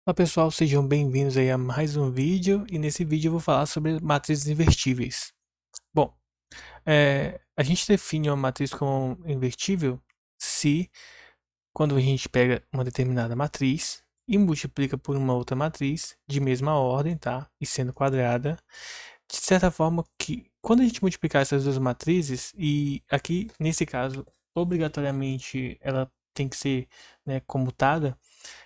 Olá pessoal, sejam bem-vindos aí a mais um vídeo e nesse vídeo eu vou falar sobre matrizes invertíveis. Bom, a gente define uma matriz como invertível se quando a gente pega uma determinada matriz e multiplica por uma outra matriz de mesma ordem, tá? E sendo quadrada, de certa forma que quando a gente multiplicar essas duas matrizes e aqui nesse caso obrigatoriamente ela tem que ser, né, comutada,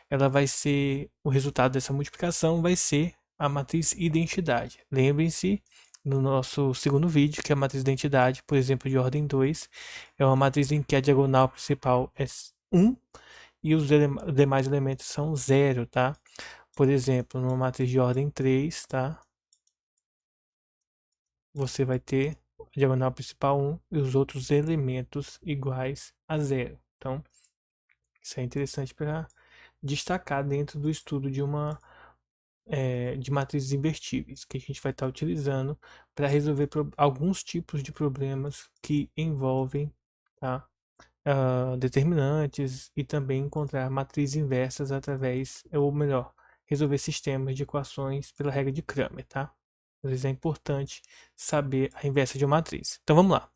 ela vai ser, o resultado dessa multiplicação vai ser a matriz identidade. Lembrem-se no nosso segundo vídeo que a matriz identidade, por exemplo, de ordem 2, é uma matriz em que a diagonal principal é 1 e os demais elementos são 0, tá? Por exemplo, numa matriz de ordem 3, tá? Você vai ter a diagonal principal 1 e os outros elementos iguais a 0. Então, isso é interessante para destacar dentro do estudo de matrizes invertíveis, que a gente vai estar utilizando para resolver alguns tipos de problemas que envolvem, tá, determinantes e também encontrar matrizes inversas através, ou melhor, resolver sistemas de equações pela regra de Cramer, tá? Às vezes é importante saber a inversa de uma matriz. Então vamos lá.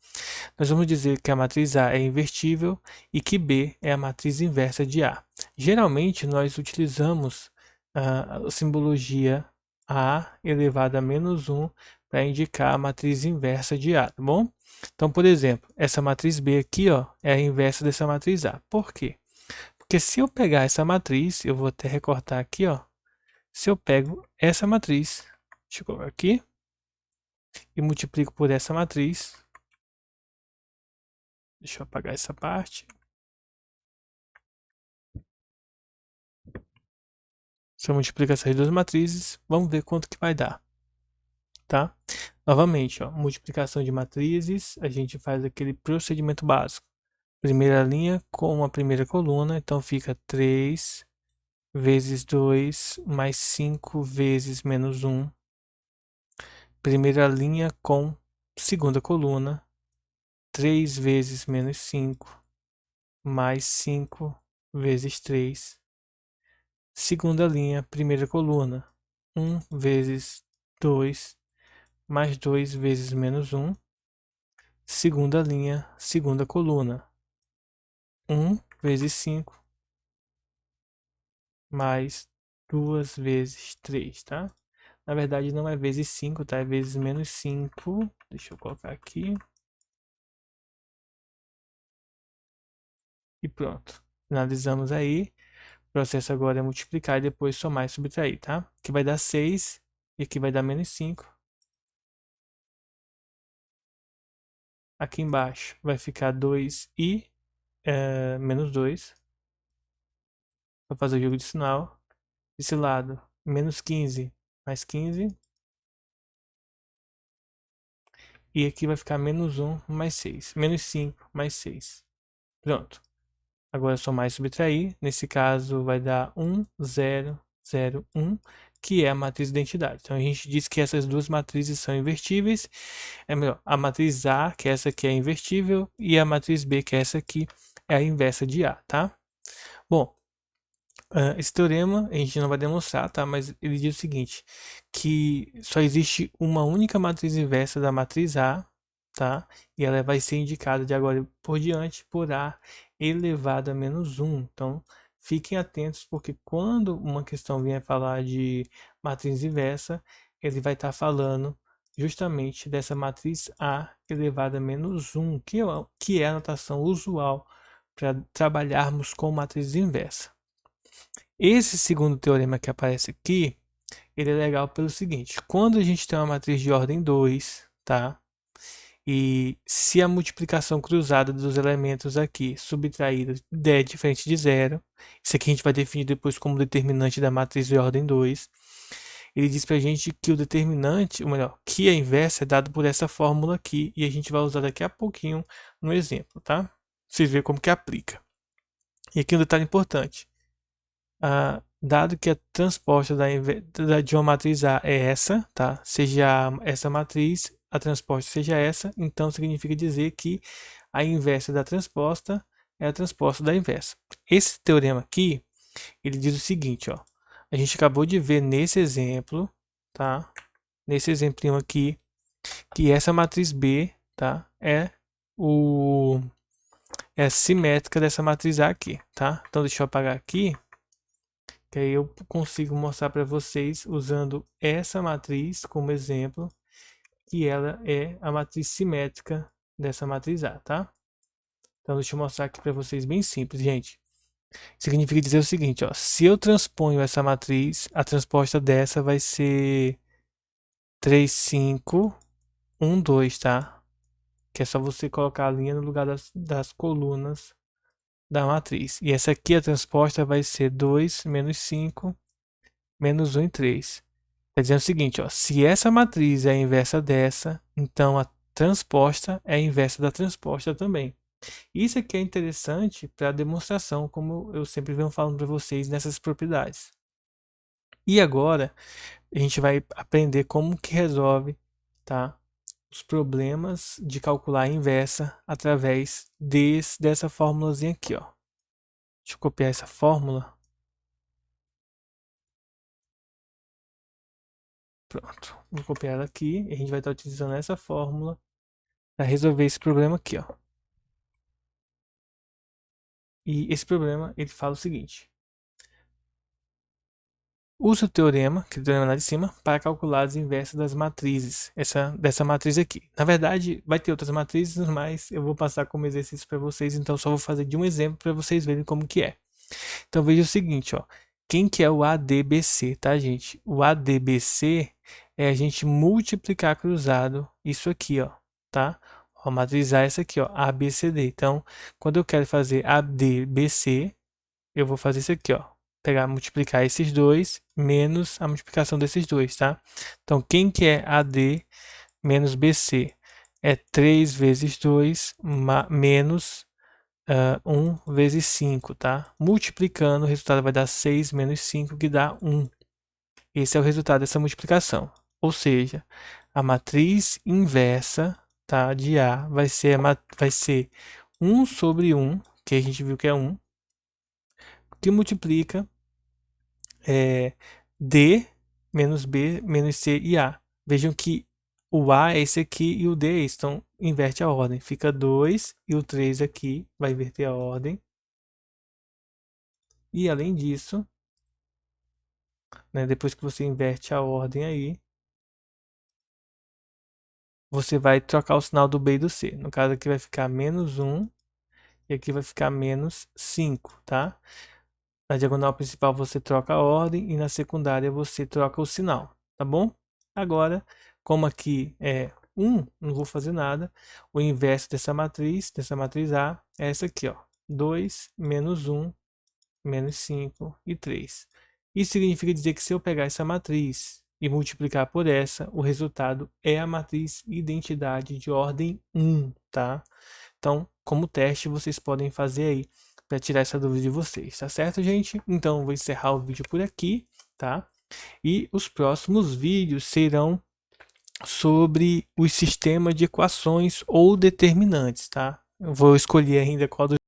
Nós vamos dizer que a matriz A é invertível e que B é a matriz inversa de A. Geralmente nós utilizamos a simbologia A elevado a menos 1 para indicar a matriz inversa de A, tá bom? Então, por exemplo, essa matriz B aqui, ó, é a inversa dessa matriz A. Por quê? Porque se eu pegar essa matriz, eu vou até recortar aqui, ó. Se eu pego essa matriz, deixa eu colocar aqui, e multiplico por essa matriz, deixa eu apagar essa parte. Se eu multiplicar essas duas matrizes, vamos ver quanto que vai dar, tá? Novamente, ó, multiplicação de matrizes, a gente faz aquele procedimento básico. Primeira linha com a primeira coluna, então fica 3 vezes 2 mais 5 vezes menos 1. Primeira linha com segunda coluna, 3 vezes menos 5 mais 5 vezes 3. Segunda linha, primeira coluna, 1 vezes 2 mais 2 vezes menos 1. Segunda linha, segunda coluna, 1 vezes 5 mais 2 vezes 3, tá? Na verdade não é vezes 5, tá? É vezes menos 5. Deixa eu colocar aqui. E pronto. Finalizamos aí. O processo agora é multiplicar e depois somar e subtrair, tá? Aqui vai dar 6 e aqui vai dar menos 5. Aqui embaixo vai ficar 2 e menos 2. Vou fazer o jogo de sinal. Desse lado, menos 15 mais 15. E aqui vai ficar menos 1 mais 6. Menos 5 mais 6. Pronto. Agora é somar e subtrair. Nesse caso vai dar 1, 0, 0, 1, que é a matriz de identidade. Então a gente diz que essas duas matrizes são invertíveis. É melhor, a matriz A, que é essa aqui é invertível, e a matriz B, que é essa aqui, é a inversa de A, tá? Bom, esse teorema a gente não vai demonstrar, tá? Mas ele diz o seguinte, que só existe uma única matriz inversa da matriz A, tá? E ela vai ser indicada de agora por diante por A elevado a menos 1. Então, fiquem atentos, porque quando uma questão vier falar de matriz inversa, ele vai estar falando justamente dessa matriz A elevado a menos 1, que é a notação usual para trabalharmos com matriz inversa. Esse segundo teorema que aparece aqui, ele é legal pelo seguinte, quando a gente tem uma matriz de ordem 2, tá? E se a multiplicação cruzada dos elementos aqui subtraída der diferente de zero, isso aqui a gente vai definir depois como determinante da matriz de ordem 2, ele diz pra gente que o determinante, ou melhor, que a inversa é dado por essa fórmula aqui, e a gente vai usar daqui a pouquinho no exemplo, tá? Vocês verem como que aplica. E aqui um detalhe importante. Dado que a transposta de uma matriz A é essa, tá? Seja essa matriz, a transposta seja essa, então significa dizer que a inversa da transposta é a transposta da inversa. Esse teorema aqui, ele diz o seguinte, ó. a gente acabou de ver nesse exemplo, tá? Nesse exemplinho aqui, que essa matriz B, tá? É simétrica dessa matriz A aqui, tá? Então deixa eu apagar aqui, que aí eu consigo mostrar para vocês usando essa matriz como exemplo, que ela é a matriz simétrica dessa matriz A, tá? Então deixa eu mostrar aqui para vocês bem simples, gente. Significa dizer o seguinte, ó, se eu transponho essa matriz, a transposta dessa vai ser 3, 5, 1, 2, tá? Que é só você colocar a linha no lugar das colunas da matriz. E essa aqui, a transposta, vai ser 2, menos 5, menos 1 e 3. Quer dizer o seguinte, ó, se essa matriz é a inversa dessa, então a transposta é a inversa da transposta também. Isso aqui é interessante para demonstração, como eu sempre venho falando para vocês nessas propriedades. E agora a gente vai aprender como que resolve, tá, os problemas de calcular a inversa através dessa formulazinha aqui, ó. Deixa eu copiar essa fórmula. Pronto, vou copiar ela aqui e a gente vai estar utilizando essa fórmula para resolver esse problema aqui, ó. E esse problema, ele fala o seguinte: use o teorema, que é o teorema lá de cima, para calcular as inversas das matrizes, dessa matriz aqui. Na verdade, vai ter outras matrizes, mas eu vou passar como exercício para vocês, então só vou fazer de um exemplo para vocês verem como que é. Então veja o seguinte, ó. Quem que é o ADBC, tá, gente? O ADBC é a gente multiplicar cruzado isso aqui, ó, tá? Ó, matrizar essa aqui, ó, ABCD. Então, quando eu quero fazer ADBC, eu vou fazer isso aqui, ó. Pegar, multiplicar esses dois menos a multiplicação desses dois, tá? Então, quem que é AD menos BC? É 3 vezes 2 menos 1 vezes 5, tá? Multiplicando, o resultado vai dar 6 menos 5, que dá 1. Esse é o resultado dessa multiplicação. Ou seja, a matriz inversa, tá, de A vai ser 1 sobre 1, que a gente viu que é 1, que multiplica D menos B menos C e A. Vejam que o A é esse aqui e o D é esse. Então, inverte a ordem. Fica 2 e o 3 aqui vai inverter a ordem. E além disso, né, depois que você inverte a ordem aí, você vai trocar o sinal do B e do C. No caso aqui vai ficar menos 1 e aqui vai ficar menos 5, tá? Na diagonal principal você troca a ordem e na secundária você troca o sinal, tá bom? Agora, como aqui é 1, não vou fazer nada. O inverso dessa matriz A, é essa aqui, ó. 2 menos 1 menos 5 e 3. Isso significa dizer que se eu pegar essa matriz e multiplicar por essa, o resultado é a matriz identidade de ordem 1, tá? Então, como teste, vocês podem fazer aí para tirar essa dúvida de vocês, tá certo, gente? Então, vou encerrar o vídeo por aqui, tá? E os próximos vídeos serão sobre os sistemas de equações ou determinantes, tá? Eu vou escolher ainda qual dos